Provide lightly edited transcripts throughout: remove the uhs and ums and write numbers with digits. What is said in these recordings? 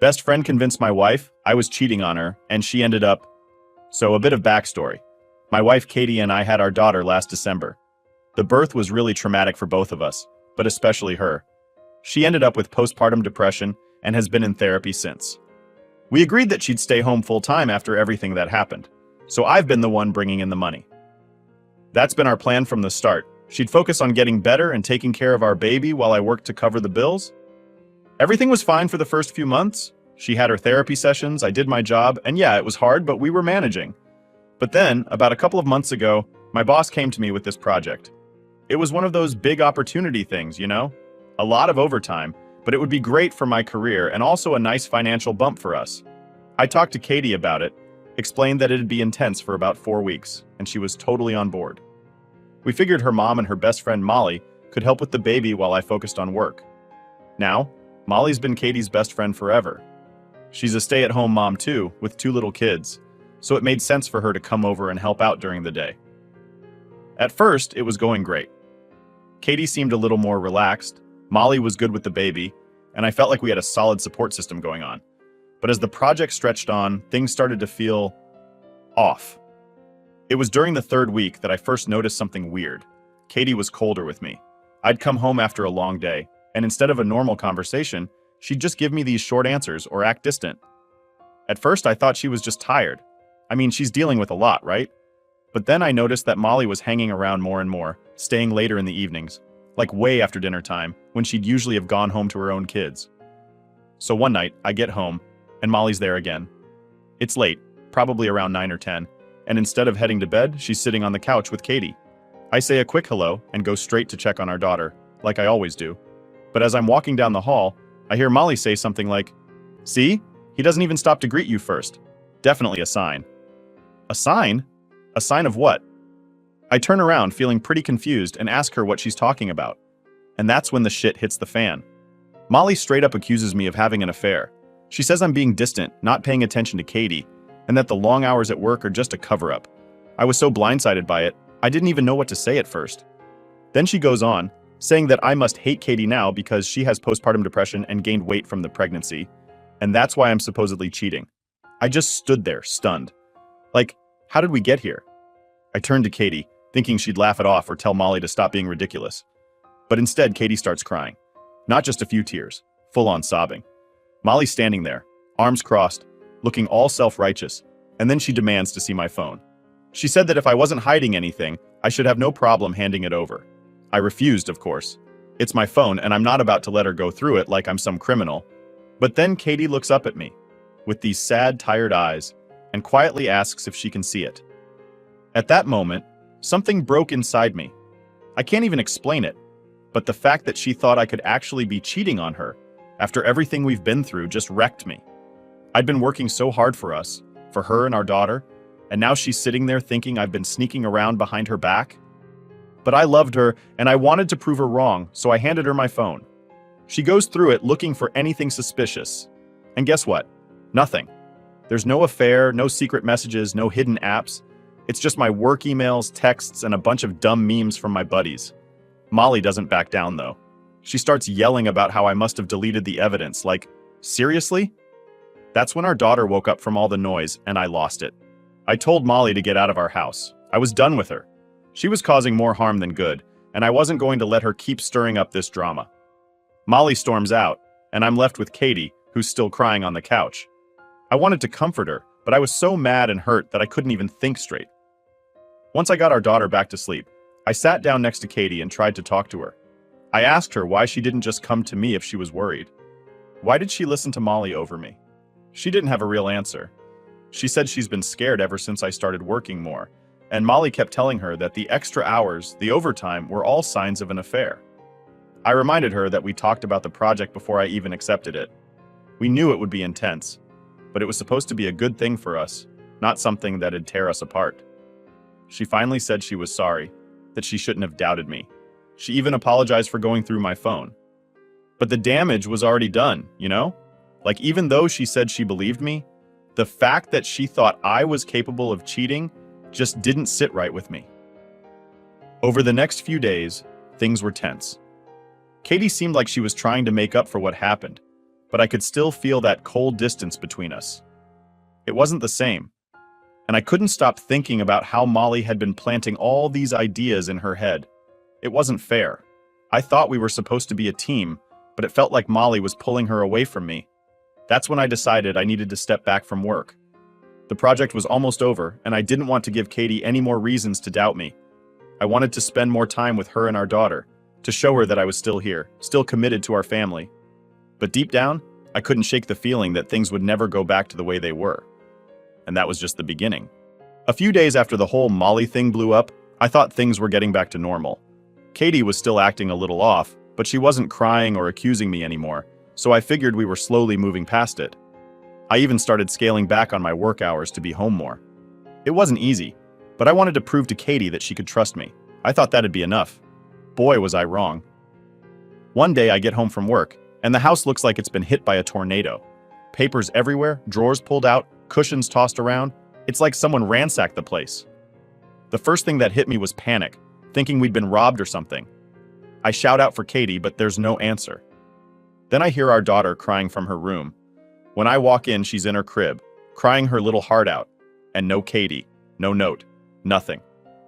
Best friend convinced my wife I was cheating on her, and she ended up. So, a bit of backstory. My wife Katie and I had our daughter last December. The birth was really traumatic for both of us, but especially her. She ended up with postpartum depression and has been in therapy since. We agreed that she'd stay home full time after everything that happened, so I've been the one bringing in the money. That's been our plan from the start. She'd focus on getting better and taking care of our baby while I worked to cover the bills. Everything was fine for the first few months. She had her therapy sessions, I did my job, and yeah, it was hard, but we were managing. But then, about a couple of months ago, my boss came to me with this project. It was one of those big opportunity things, you know? A lot of overtime, but it would be great for my career and also a nice financial bump for us. I talked to Katie about it, explained that it'd be intense for about 4 weeks, and she was totally on board. We figured her mom and her best friend Molly could help with the baby while I focused on work. Now, Molly's been Katie's best friend forever. She's a stay-at-home mom too, with 2 little kids, so it made sense for her to come over and help out during the day. At first, it was going great. Katie seemed a little more relaxed, Molly was good with the baby, and I felt like we had a solid support system going on. But as the project stretched on, things started to feel off. It was during the 3rd week that I first noticed something weird. Katie was colder with me. I'd come home after a long day, and instead of a normal conversation, she'd just give me these short answers or act distant. At first, I thought she was just tired. I mean, she's dealing with a lot, right? But then I noticed that Molly was hanging around more and more, staying later in the evenings, like way after dinner time, when she'd usually have gone home to her own kids. So one night, I get home, and Molly's there again. It's late, probably around 9 or 10, and instead of heading to bed, she's sitting on the couch with Katie. I say a quick hello and go straight to check on our daughter, like I always do. But as I'm walking down the hall, I hear Molly say something like, "See? He doesn't even stop to greet you first. Definitely a sign." A sign? A sign of what? I turn around feeling pretty confused and ask her what she's talking about. And that's when the shit hits the fan. Molly straight up accuses me of having an affair. She says I'm being distant, not paying attention to Katie, and that the long hours at work are just a cover-up. I was so blindsided by it, I didn't even know what to say at first. Then she goes on, saying that I must hate Katie now because she has postpartum depression and gained weight from the pregnancy, and that's why I'm supposedly cheating. I just stood there, stunned. Like, how did we get here? I turned to Katie, thinking she'd laugh it off or tell Molly to stop being ridiculous. But instead, Katie starts crying. Not just a few tears, full-on sobbing. Molly's standing there, arms crossed, looking all self-righteous, and then she demands to see my phone. She said that if I wasn't hiding anything, I should have no problem handing it over. I refused, of course. It's my phone, and I'm not about to let her go through it like I'm some criminal. But then Katie looks up at me, with these sad, tired eyes, and quietly asks if she can see it. At that moment, something broke inside me. I can't even explain it, but the fact that she thought I could actually be cheating on her, after everything we've been through, just wrecked me. I'd been working so hard for us, for her and our daughter, and now she's sitting there thinking I've been sneaking around behind her back. But I loved her, and I wanted to prove her wrong, so I handed her my phone. She goes through it looking for anything suspicious. And guess what? Nothing. There's no affair, no secret messages, no hidden apps. It's just my work emails, texts, and a bunch of dumb memes from my buddies. Molly doesn't back down, though. She starts yelling about how I must have deleted the evidence, like, seriously? That's when our daughter woke up from all the noise, and I lost it. I told Molly to get out of our house. I was done with her. She was causing more harm than good, and I wasn't going to let her keep stirring up this drama. Molly storms out, and I'm left with Katie, who's still crying on the couch. I wanted to comfort her, but I was so mad and hurt that I couldn't even think straight. Once I got our daughter back to sleep, I sat down next to Katie and tried to talk to her. I asked her why she didn't just come to me if she was worried. Why did she listen to Molly over me? She didn't have a real answer. She said she's been scared ever since I started working more, and Molly kept telling her that the extra hours, the overtime, were all signs of an affair. I reminded her that we talked about the project before I even accepted it. We knew it would be intense, but it was supposed to be a good thing for us, not something that'd tear us apart. She finally said she was sorry, that she shouldn't have doubted me. She even apologized for going through my phone. But the damage was already done, you know? Like, even though she said she believed me, the fact that she thought I was capable of cheating just didn't sit right with me. Over the next few days, things were tense. Katie seemed like she was trying to make up for what happened, but I could still feel that cold distance between us. It wasn't the same, and I couldn't stop thinking about how Molly had been planting all these ideas in her head. It wasn't fair. I thought we were supposed to be a team, but it felt like Molly was pulling her away from me. That's when I decided I needed to step back from work. The project was almost over, and I didn't want to give Katie any more reasons to doubt me. I wanted to spend more time with her and our daughter, to show her that I was still here, still committed to our family. But deep down, I couldn't shake the feeling that things would never go back to the way they were. And that was just the beginning. A few days after the whole Molly thing blew up, I thought things were getting back to normal. Katie was still acting a little off, but she wasn't crying or accusing me anymore, so I figured we were slowly moving past it. I even started scaling back on my work hours to be home more. It wasn't easy, but I wanted to prove to Katie that she could trust me. I thought that'd be enough. Boy, was I wrong. One day I get home from work, and the house looks like it's been hit by a tornado. Papers everywhere, drawers pulled out, cushions tossed around. It's like someone ransacked the place. The first thing that hit me was panic, thinking we'd been robbed or something. I shout out for Katie, but there's no answer. Then I hear our daughter crying from her room. When I walk in, she's in her crib, crying her little heart out. And no Katie, no note, nothing.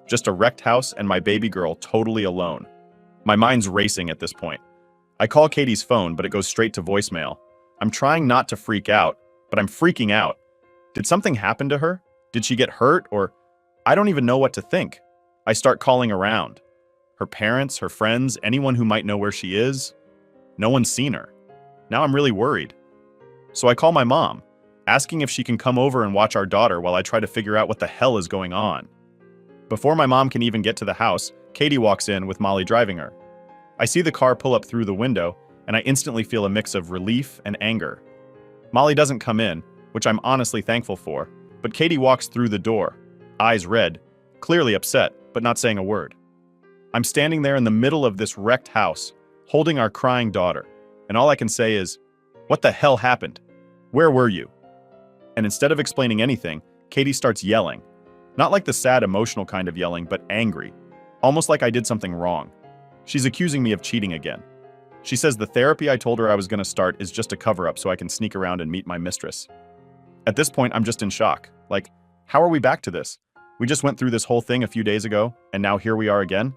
Just a wrecked house and my baby girl totally alone. My mind's racing at this point. I call Katie's phone, but it goes straight to voicemail. I'm trying not to freak out, but I'm freaking out. Did something happen to her? Did she get hurt? Or I don't even know what to think. I start calling around. Her parents, her friends, anyone who might know where she is. No one's seen her. Now I'm really worried. So I call my mom, asking if she can come over and watch our daughter while I try to figure out what the hell is going on. Before my mom can even get to the house, Katie walks in with Molly driving her. I see the car pull up through the window, and I instantly feel a mix of relief and anger. Molly doesn't come in, which I'm honestly thankful for, but Katie walks through the door, eyes red, clearly upset, but not saying a word. I'm standing there in the middle of this wrecked house, holding our crying daughter, and all I can say is, "What the hell happened? Where were you?" And instead of explaining anything, Katie starts yelling. Not like the sad, emotional kind of yelling, but angry. Almost like I did something wrong. She's accusing me of cheating again. She says the therapy I told her I was going to start is just a cover-up so I can sneak around and meet my mistress. At this point, I'm just in shock. Like, how are we back to this? We just went through this whole thing a few days ago, and now here we are again?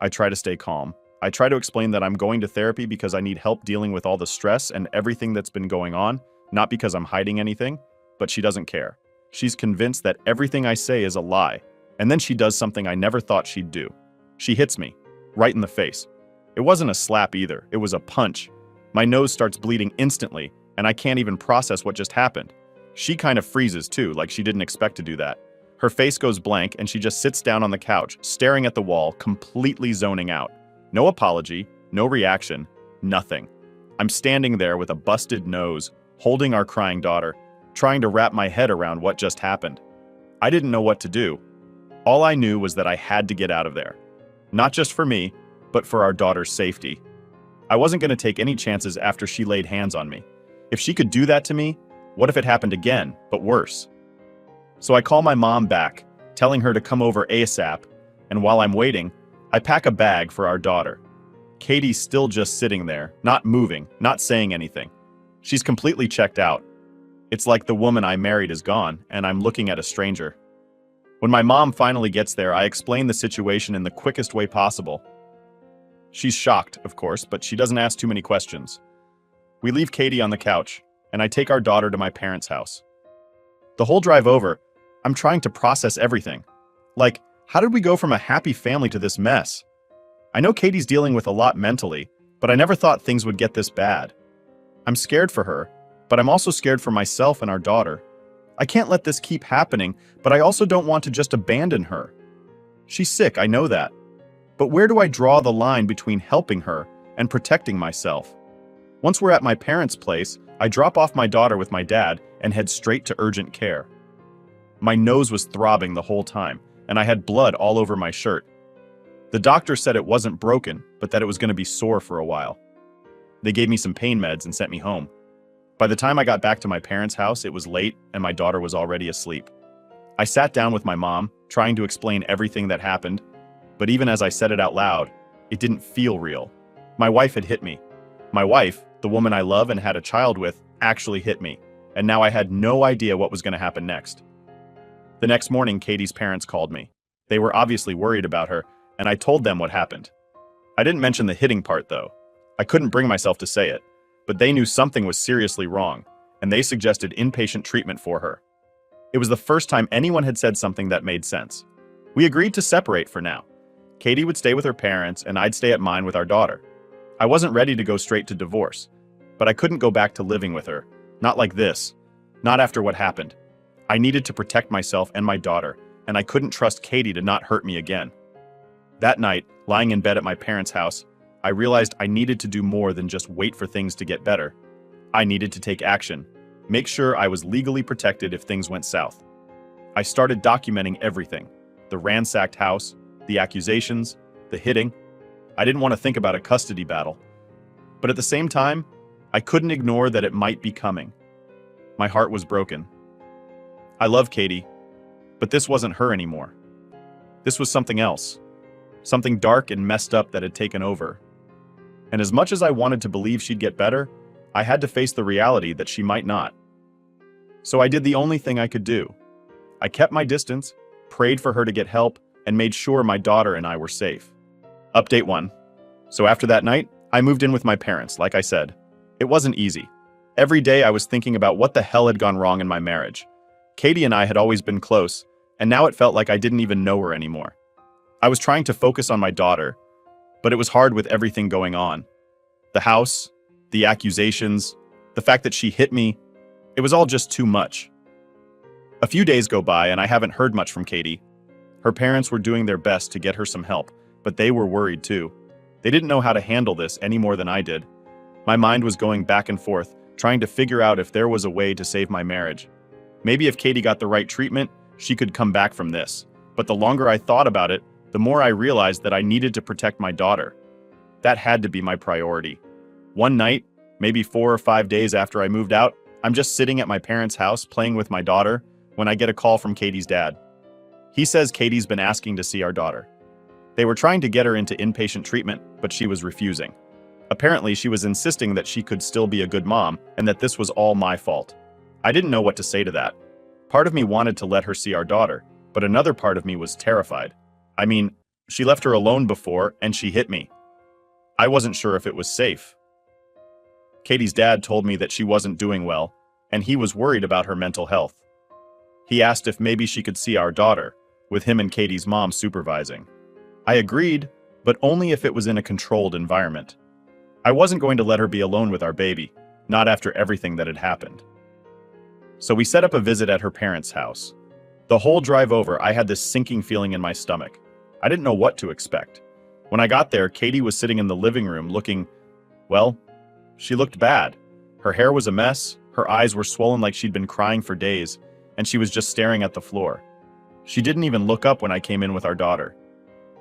I try to stay calm. I try to explain that I'm going to therapy because I need help dealing with all the stress and everything that's been going on, not because I'm hiding anything, but she doesn't care. She's convinced that everything I say is a lie, and then she does something I never thought she'd do. She hits me, right in the face. It wasn't a slap either, it was a punch. My nose starts bleeding instantly, and I can't even process what just happened. She kind of freezes too, like she didn't expect to do that. Her face goes blank, and she just sits down on the couch, staring at the wall, completely zoning out. No apology, no reaction, nothing. I'm standing there with a busted nose, holding our crying daughter, trying to wrap my head around what just happened. I didn't know what to do. All I knew was that I had to get out of there. Not just for me, but for our daughter's safety. I wasn't going to take any chances after she laid hands on me. If she could do that to me, what if it happened again, but worse? So I call my mom back, telling her to come over ASAP, and while I'm waiting, I pack a bag for our daughter. Katie's still just sitting there, not moving, not saying anything. She's completely checked out. It's like the woman I married is gone, and I'm looking at a stranger. When my mom finally gets there, I explain the situation in the quickest way possible. She's shocked, of course, but she doesn't ask too many questions. We leave Katie on the couch, and I take our daughter to my parents' house. The whole drive over, I'm trying to process everything. Like, how did we go from a happy family to this mess? I know Katie's dealing with a lot mentally, but I never thought things would get this bad. I'm scared for her, but I'm also scared for myself and our daughter. I can't let this keep happening, but I also don't want to just abandon her. She's sick, I know that. But where do I draw the line between helping her and protecting myself? Once we're at my parents' place, I drop off my daughter with my dad and head straight to urgent care. My nose was throbbing the whole time, and I had blood all over my shirt. The doctor said it wasn't broken, but that it was going to be sore for a while. They gave me some pain meds and sent me home. By the time I got back to my parents' house, it was late and my daughter was already asleep. I sat down with my mom, trying to explain everything that happened, but even as I said it out loud, it didn't feel real. My wife had hit me. My wife, the woman I love and had a child with, actually hit me, and now I had no idea what was going to happen next. The next morning, Katie's parents called me. They were obviously worried about her, and I told them what happened. I didn't mention the hitting part, though. I couldn't bring myself to say it, but they knew something was seriously wrong, and they suggested inpatient treatment for her. It was the first time anyone had said something that made sense. We agreed to separate for now. Katie would stay with her parents, and I'd stay at mine with our daughter. I wasn't ready to go straight to divorce, but I couldn't go back to living with her. Not like this. Not after what happened. I needed to protect myself and my daughter, and I couldn't trust Katie to not hurt me again. That night, lying in bed at my parents' house, I realized I needed to do more than just wait for things to get better. I needed to take action, make sure I was legally protected if things went south. I started documenting everything: the ransacked house, the accusations, the hitting. I didn't want to think about a custody battle. But at the same time, I couldn't ignore that it might be coming. My heart was broken. I love Katie, but this wasn't her anymore. This was something else. Something dark and messed up that had taken over. And as much as I wanted to believe she'd get better, I had to face the reality that she might not. So I did the only thing I could do. I kept my distance, prayed for her to get help, and made sure my daughter and I were safe. Update 1. So after that night, I moved in with my parents, like I said. It wasn't easy. Every day I was thinking about what the hell had gone wrong in my marriage. Katie and I had always been close, and now it felt like I didn't even know her anymore. I was trying to focus on my daughter, but it was hard with everything going on. The house, the accusations, the fact that she hit me, it was all just too much. A few days go by and I haven't heard much from Katie. Her parents were doing their best to get her some help, but they were worried too. They didn't know how to handle this any more than I did. My mind was going back and forth, trying to figure out if there was a way to save my marriage. Maybe if Katie got the right treatment, she could come back from this. But the longer I thought about it, the more I realized that I needed to protect my daughter. That had to be my priority. One night, maybe 4 or 5 days after I moved out, I'm just sitting at my parents' house playing with my daughter when I get a call from Katie's dad. He says Katie's been asking to see our daughter. They were trying to get her into inpatient treatment, but she was refusing. Apparently, she was insisting that she could still be a good mom and that this was all my fault. I didn't know what to say to that. Part of me wanted to let her see our daughter, but another part of me was terrified. I mean, she left her alone before and she hit me. I wasn't sure if it was safe. Katie's dad told me that she wasn't doing well, and he was worried about her mental health. He asked if maybe she could see our daughter, with him and Katie's mom supervising. I agreed, but only if it was in a controlled environment. I wasn't going to let her be alone with our baby, not after everything that had happened. So we set up a visit at her parents' house. The whole drive over, I had this sinking feeling in my stomach. I didn't know what to expect. When I got there, Katie was sitting in the living room looking, well, she looked bad. Her hair was a mess, her eyes were swollen like she'd been crying for days, and she was just staring at the floor. She didn't even look up when I came in with our daughter.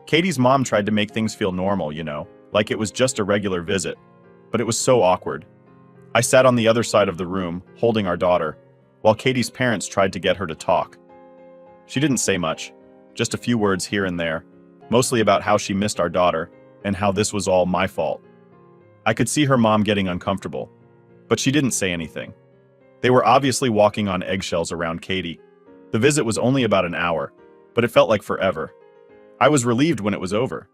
Katie's mom tried to make things feel normal, like it was just a regular visit, but it was so awkward. I sat on the other side of the room, holding our daughter, while Katie's parents tried to get her to talk. She didn't say much, just a few words here and there, mostly about how she missed our daughter and how this was all my fault. I could see her mom getting uncomfortable, but she didn't say anything. They were obviously walking on eggshells around Katie. The visit was only about an hour, but it felt like forever. I was relieved when it was over.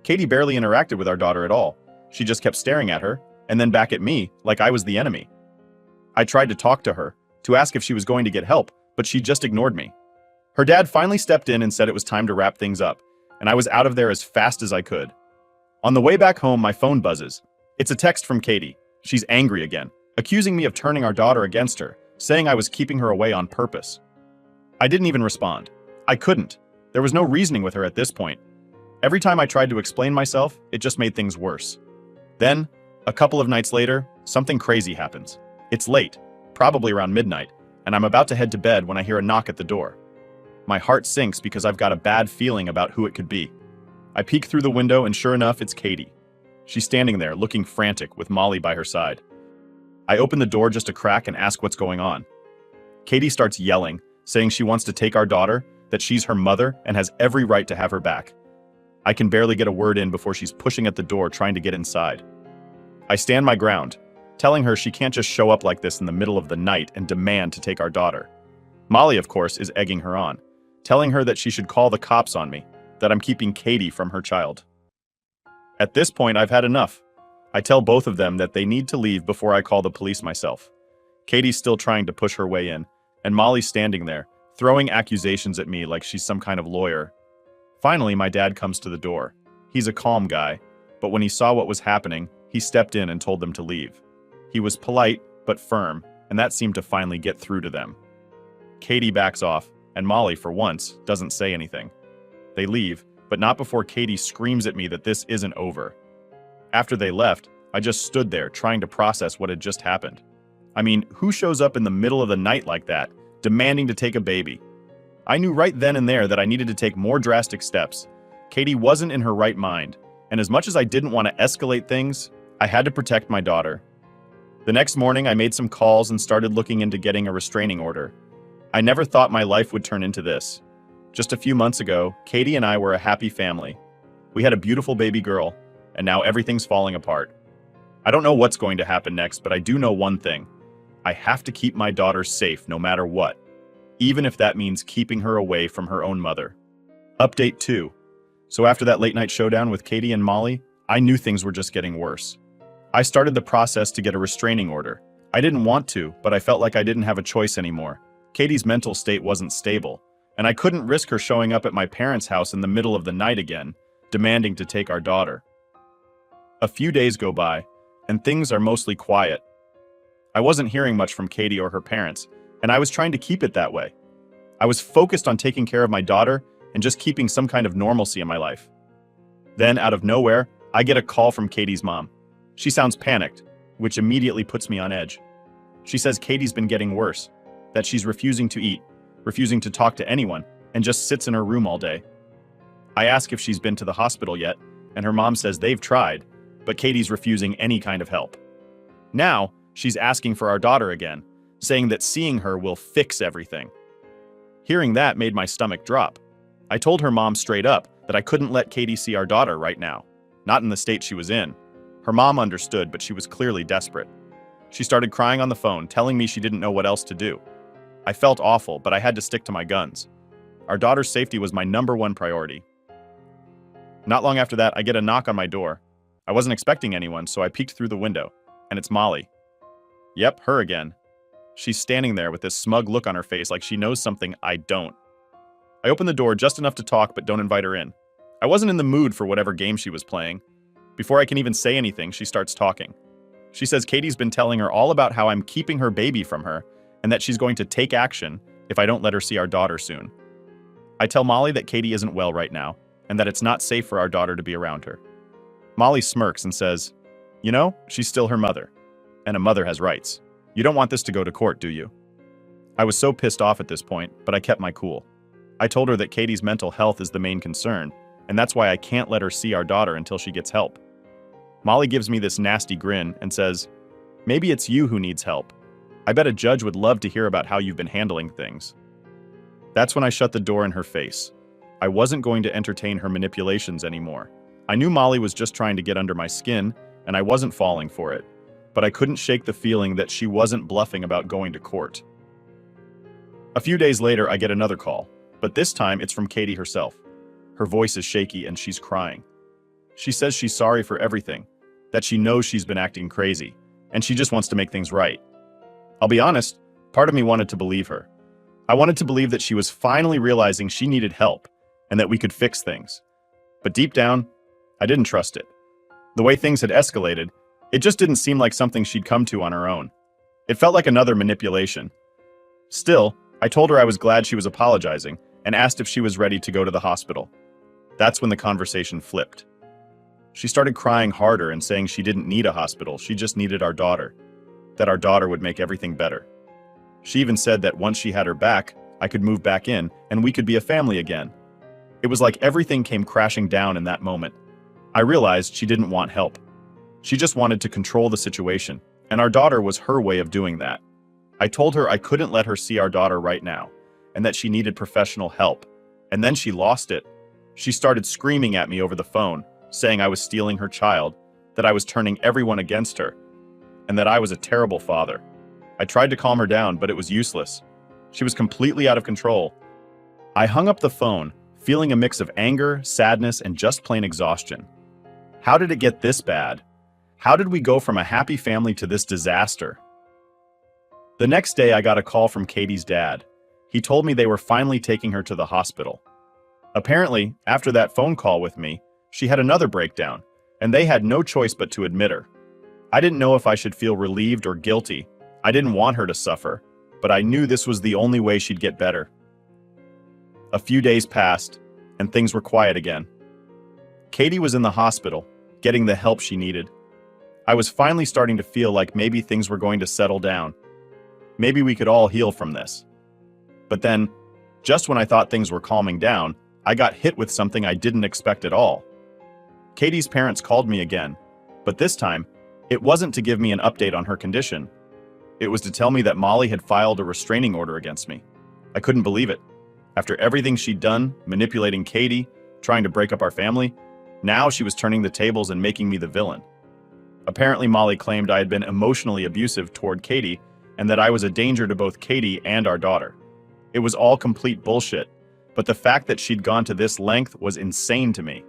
Katie barely interacted with our daughter at all. She just kept staring at her, and then back at me, like I was the enemy. I tried to talk to her, to ask if she was going to get help, but she just ignored me. Her dad finally stepped in and said it was time to wrap things up, and I was out of there as fast as I could. On the way back home, my phone buzzes. It's a text from Katie. She's angry again, accusing me of turning our daughter against her, saying I was keeping her away on purpose. I didn't even respond. I couldn't. There was no reasoning with her at this point. Every time I tried to explain myself, it just made things worse. Then, a couple of nights later, something crazy happens. It's late, probably around midnight, and I'm about to head to bed when I hear a knock at the door. My heart sinks because I've got a bad feeling about who it could be. I peek through the window and sure enough, it's Katie. She's standing there, looking frantic, with Molly by her side. I open the door just a crack and ask what's going on. Katie starts yelling, saying she wants to take our daughter, that she's her mother and has every right to have her back. I can barely get a word in before she's pushing at the door trying to get inside. I stand my ground. telling her she can't just show up like this in the middle of the night and demand to take our daughter. Molly, of course, is egging her on, telling her that she should call the cops on me, that I'm keeping Katie from her child. At this point, I've had enough. I tell both of them that they need to leave before I call the police myself. Katie's still trying to push her way in, and Molly's standing there, throwing accusations at me like she's some kind of lawyer. Finally, my dad comes to the door. He's a calm guy, but when he saw what was happening, he stepped in and told them to leave. He was polite, but firm, and that seemed to finally get through to them. Katie backs off, and Molly, for once, doesn't say anything. They leave, but not before Katie screams at me that this isn't over. After they left, I just stood there trying to process what had just happened. I mean, who shows up in the middle of the night like that, demanding to take a baby? I knew right then and there that I needed to take more drastic steps. Katie wasn't in her right mind, and as much as I didn't want to escalate things, I had to protect my daughter. The next morning, I made some calls and started looking into getting a restraining order. I never thought my life would turn into this. Just a few months ago, Katie and I were a happy family. We had a beautiful baby girl, and now everything's falling apart. I don't know what's going to happen next, but I do know one thing. I have to keep my daughter safe no matter what, even if that means keeping her away from her own mother. Update 2. So after that late night showdown with Katie and Molly, I knew things were just getting worse. I started the process to get a restraining order. I didn't want to, but I felt like I didn't have a choice anymore. Katie's mental state wasn't stable, and I couldn't risk her showing up at my parents' house in the middle of the night again, demanding to take our daughter. A few days go by, and things are mostly quiet. I wasn't hearing much from Katie or her parents, and I was trying to keep it that way. I was focused on taking care of my daughter and just keeping some kind of normalcy in my life. Then, out of nowhere, I get a call from Katie's mom. She sounds panicked, which immediately puts me on edge. She says Katie's been getting worse, that she's refusing to eat, refusing to talk to anyone, and just sits in her room all day. I ask if she's been to the hospital yet, and her mom says they've tried, but Katie's refusing any kind of help. Now, she's asking for our daughter again, saying that seeing her will fix everything. Hearing that made my stomach drop. I told her mom straight up that I couldn't let Katie see our daughter right now, not in the state she was in. Her mom understood, but she was clearly desperate. She started crying on the phone, telling me she didn't know what else to do. I felt awful, but I had to stick to my guns. Our daughter's safety was my #1 priority. Not long after that, I get a knock on my door. I wasn't expecting anyone, so I peeked through the window, and it's Molly. Yep, her again. She's standing there with this smug look on her face like she knows something I don't. I open the door just enough to talk, but don't invite her in. I wasn't in the mood for whatever game she was playing. Before I can even say anything, she starts talking. She says Katie's been telling her all about how I'm keeping her baby from her, and that she's going to take action if I don't let her see our daughter soon. I tell Molly that Katie isn't well right now, and that it's not safe for our daughter to be around her. Molly smirks and says, "You know, she's still her mother, and a mother has rights. You don't want this to go to court, do you?" I was so pissed off at this point, but I kept my cool. I told her that Katie's mental health is the main concern, and that's why I can't let her see our daughter until she gets help. Molly gives me this nasty grin and says, "Maybe it's you who needs help. I bet a judge would love to hear about how you've been handling things." That's when I shut the door in her face. I wasn't going to entertain her manipulations anymore. I knew Molly was just trying to get under my skin, and I wasn't falling for it. But I couldn't shake the feeling that she wasn't bluffing about going to court. A few days later, I get another call, but this time it's from Katie herself. Her voice is shaky and she's crying. She says she's sorry for everything, that she knows she's been acting crazy, and she just wants to make things right. I'll be honest, part of me wanted to believe her. I wanted to believe that she was finally realizing she needed help and that we could fix things. But deep down, I didn't trust it. The way things had escalated, it just didn't seem like something she'd come to on her own. It felt like another manipulation. Still, I told her I was glad she was apologizing and asked if she was ready to go to the hospital. That's when the conversation flipped. She started crying harder and saying she didn't need a hospital, she just needed our daughter, that our daughter would make everything better. She even said that once she had her back, I could move back in and we could be a family again. It was like everything came crashing down in that moment. I realized she didn't want help. She just wanted to control the situation, and our daughter was her way of doing that. I told her I couldn't let her see our daughter right now, and that she needed professional help. And then she lost it. She started screaming at me over the phone, saying I was stealing her child, that I was turning everyone against her. and that I was a terrible father. I tried to calm her down, but it was useless. She was completely out of control. I hung up the phone, feeling a mix of anger, sadness, and just plain exhaustion. How did it get this bad? How did we go from a happy family to this disaster? The next day, I got a call from Katie's dad. He told me they were finally taking her to the hospital. Apparently, after that phone call with me, she had another breakdown, and they had no choice but to admit her. I didn't know if I should feel relieved or guilty. I didn't want her to suffer, but I knew this was the only way she'd get better. A few days passed, and things were quiet again. Katie was in the hospital, getting the help she needed. I was finally starting to feel like maybe things were going to settle down. Maybe we could all heal from this. But then, just when I thought things were calming down, I got hit with something I didn't expect at all. Katie's parents called me again, but this time, it wasn't to give me an update on her condition. It was to tell me that Molly had filed a restraining order against me. I couldn't believe it. After everything she'd done, manipulating Katie, trying to break up our family, now she was turning the tables and making me the villain. Apparently, Molly claimed I had been emotionally abusive toward Katie and that I was a danger to both Katie and our daughter. It was all complete bullshit, but the fact that she'd gone to this length was insane to me.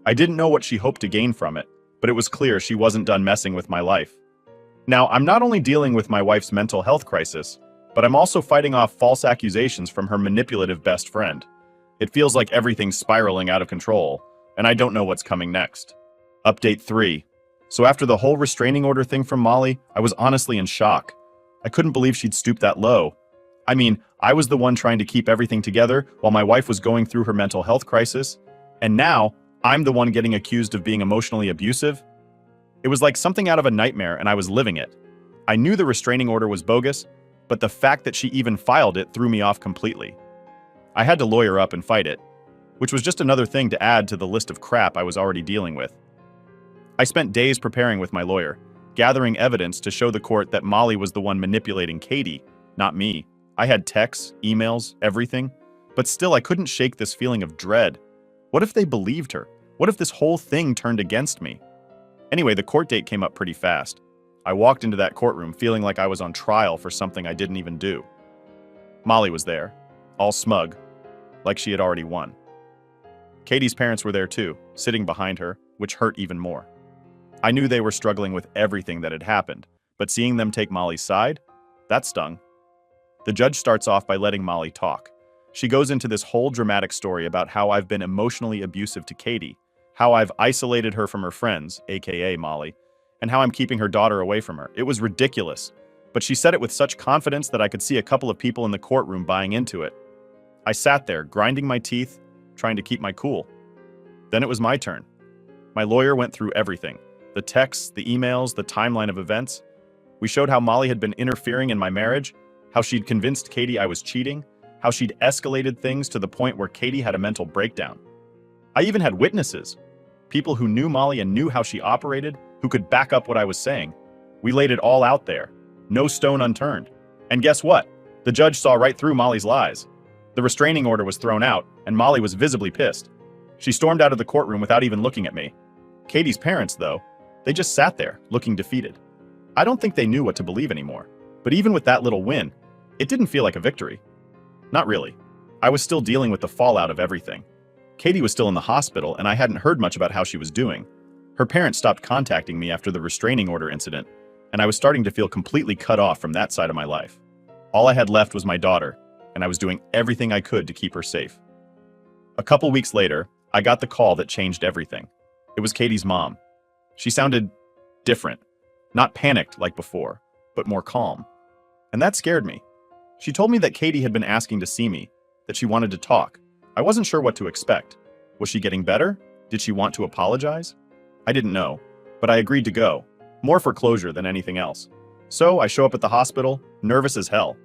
I didn't know what she hoped to gain from it, but it was clear she wasn't done messing with my life. Now, I'm not only dealing with my wife's mental health crisis, but I'm also fighting off false accusations from her manipulative best friend. It feels like everything's spiraling out of control, and I don't know what's coming next. Update 3. So after the whole restraining order thing from Molly, I was honestly in shock. I couldn't believe she'd stooped that low. I mean, I was the one trying to keep everything together while my wife was going through her mental health crisis, and now I'm the one getting accused of being emotionally abusive. It was like something out of a nightmare, and I was living it. I knew the restraining order was bogus, but the fact that she even filed it threw me off completely. I had to lawyer up and fight it, which was just another thing to add to the list of crap I was already dealing with. I spent days preparing with my lawyer, gathering evidence to show the court that Molly was the one manipulating Katie, not me. I had texts, emails, everything, but still I couldn't shake this feeling of dread. What if they believed her? What if this whole thing turned against me? Anyway, the court date came up pretty fast. I walked into that courtroom feeling like I was on trial for something I didn't even do. Molly was there, all smug, like she had already won. Katie's parents were there too, sitting behind her, which hurt even more. I knew they were struggling with everything that had happened, but seeing them take Molly's side, that stung. The judge starts off by letting Molly talk. She goes into this whole dramatic story about how I've been emotionally abusive to Katie, how I've isolated her from her friends, aka Molly, and how I'm keeping her daughter away from her. It was ridiculous, but she said it with such confidence that I could see a couple of people in the courtroom buying into it. I sat there, grinding my teeth, trying to keep my cool. Then it was my turn. My lawyer went through everything. The texts, the emails, the timeline of events. We showed how Molly had been interfering in my marriage, how she'd convinced Katie I was cheating, how she'd escalated things to the point where Katie had a mental breakdown. I even had witnesses, people who knew Molly and knew how she operated, who could back up what I was saying. We laid it all out there, no stone unturned. And guess what? The judge saw right through Molly's lies. The restraining order was thrown out, and Molly was visibly pissed. She stormed out of the courtroom without even looking at me. Katie's parents, though, they just sat there, looking defeated. I don't think they knew what to believe anymore. But even with that little win, it didn't feel like a victory. Not really. I was still dealing with the fallout of everything. Katie was still in the hospital, and I hadn't heard much about how she was doing. Her parents stopped contacting me after the restraining order incident, and I was starting to feel completely cut off from that side of my life. All I had left was my daughter, and I was doing everything I could to keep her safe. A couple weeks later, I got the call that changed everything. It was Katie's mom. She sounded different, not panicked like before, but more calm. And that scared me. She told me that Katie had been asking to see me, that she wanted to talk. I wasn't sure what to expect. Was she getting better? Did she want to apologize? I didn't know, but I agreed to go, more for closure than anything else. So I show up at the hospital, nervous as hell.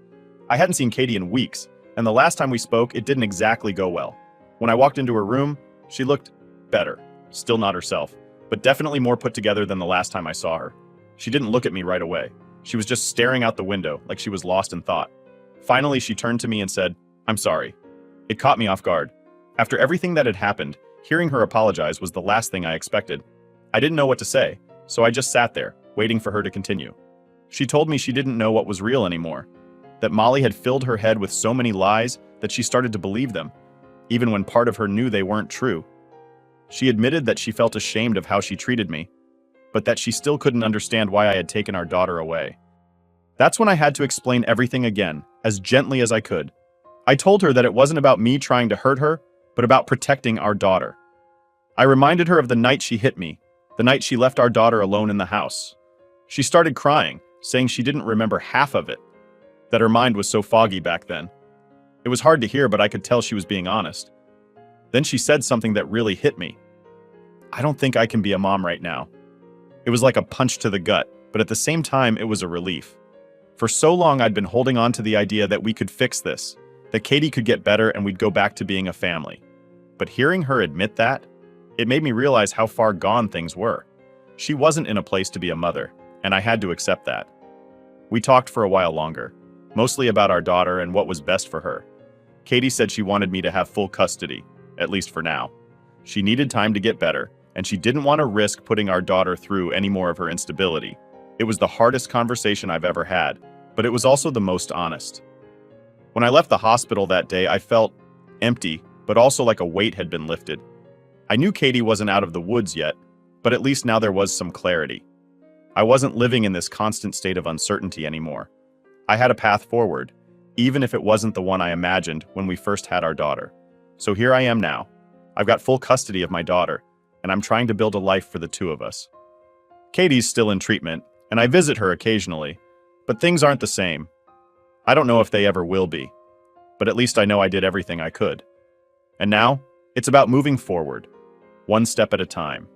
I hadn't seen Katie in weeks, and the last time we spoke, it didn't exactly go well. When I walked into her room, she looked better, still not herself, but definitely more put together than the last time I saw her. She didn't look at me right away. She was just staring out the window like she was lost in thought. Finally, she turned to me and said, "I'm sorry." It caught me off guard. After everything that had happened, hearing her apologize was the last thing I expected. I didn't know what to say, so I just sat there, waiting for her to continue. She told me she didn't know what was real anymore, that Molly had filled her head with so many lies that she started to believe them, even when part of her knew they weren't true. She admitted that she felt ashamed of how she treated me, but that she still couldn't understand why I had taken our daughter away. That's when I had to explain everything again, as gently as I could. I told her that it wasn't about me trying to hurt her, but about protecting our daughter. I reminded her of the night she hit me, the night she left our daughter alone in the house. She started crying, saying she didn't remember half of it, that her mind was so foggy back then. It was hard to hear, but I could tell she was being honest. Then she said something that really hit me. I don't think I can be a mom right now. It was like a punch to the gut, but at the same time, it was a relief. For so long, I'd been holding on to the idea that we could fix this, that Katie could get better and we'd go back to being a family. But hearing her admit that, it made me realize how far gone things were. She wasn't in a place to be a mother, and I had to accept that. We talked for a while longer, mostly about our daughter and what was best for her. Katie said she wanted me to have full custody, at least for now. She needed time to get better, and she didn't want to risk putting our daughter through any more of her instability. It was the hardest conversation I've ever had, but it was also the most honest. When I left the hospital that day, I felt empty, but also like a weight had been lifted. I knew Katie wasn't out of the woods yet, but at least now there was some clarity. I wasn't living in this constant state of uncertainty anymore. I had a path forward, even if it wasn't the one I imagined when we first had our daughter. So here I am now. I've got full custody of my daughter, and I'm trying to build a life for the two of us. Katie's still in treatment, and I visit her occasionally, but things aren't the same. I don't know if they ever will be, but at least I know I did everything I could. And now, it's about moving forward, one step at a time.